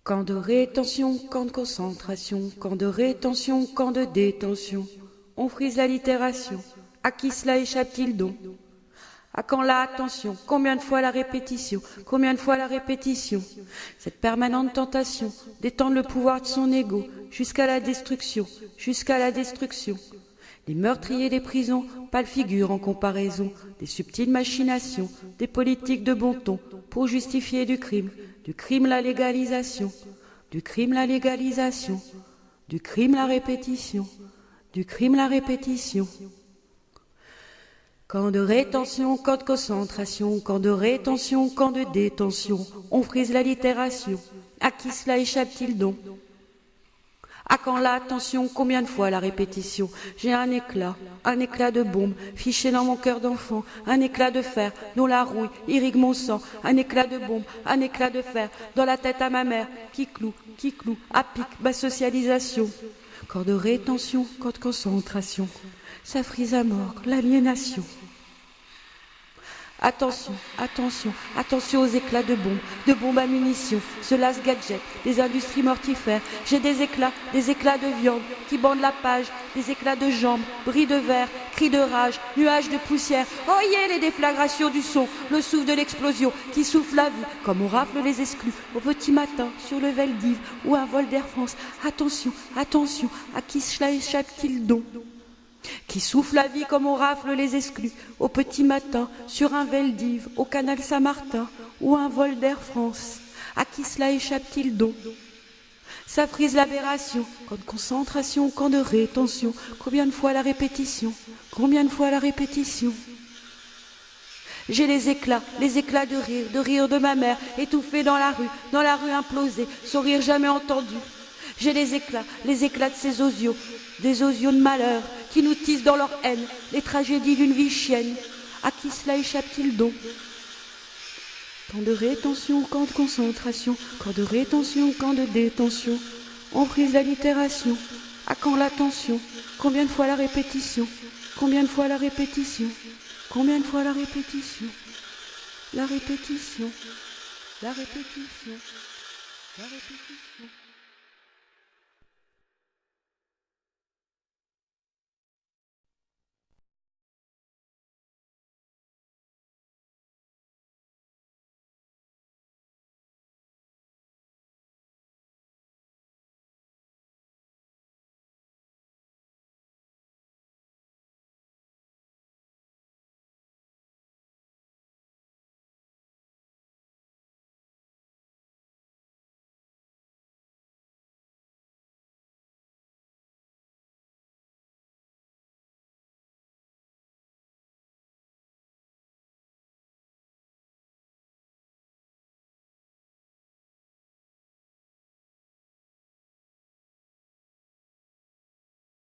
Camp de rétention, camp de concentration, camp de rétention, camp de détention. On frise l'allitération. À qui cela échappe-t-il donc? À quand la attention? Combien de fois la répétition? Combien de fois la répétition? Cette permanente tentation d'étendre le pouvoir de son ego jusqu'à la destruction, jusqu'à la destruction. Les meurtriers des prisons, pâles figures en comparaison des subtiles machinations, des politiques de bon ton pour justifier du crime la légalisation, du crime la légalisation, du crime la répétition, du crime la répétition. Camp de rétention, camp de concentration, camp de rétention, camp de détention, on frise l'allitération. À qui cela échappe-t-il donc? À quand la attention? Combien de fois la répétition? J'ai un éclat de bombe, fiché dans mon cœur d'enfant, un éclat de fer, dont la rouille irrigue mon sang, un éclat de bombe, un éclat de fer, dans la tête à ma mère, qui cloue, à pic, ma socialisation. Camp de rétention, camp de concentration, ça frise à mort l'aliénation. Attention, attention, attention aux éclats de bombes à munitions, ce las gadget, des industries mortifères. J'ai des éclats de viande qui bandent la page, des éclats de jambes, bris de verre, cris de rage, nuages de poussière. Oyez les déflagrations du son, le souffle de l'explosion qui souffle la vie, comme on rafle les exclus au petit matin sur le Veldiv ou un vol d'Air France. Attention, attention, à qui cela échappe-t-il donc? Qui souffle la vie comme on rafle les exclus au petit matin sur un Veldiv au canal Saint-Martin ou un vol d'Air France. À qui cela échappe-t-il donc? Ça frise l'aberration, camp de concentration, camp de rétention. Combien de fois la répétition? Combien de fois la répétition? J'ai les éclats de rire de ma mère, étouffée dans la rue implosée, son rire jamais entendu. J'ai les éclats de ces osios, des osios de malheur, qui nous tissent dans leur haine les tragédies d'une vie chienne. À qui cela échappe-t-il donc? Camp de rétention, camp de concentration, camp de rétention, camp de détention. On frise l'allitération. À quand l'attention? Combien de fois la répétition? Combien de fois la répétition? Combien de fois la répétition? La répétition, la répétition, la répétition.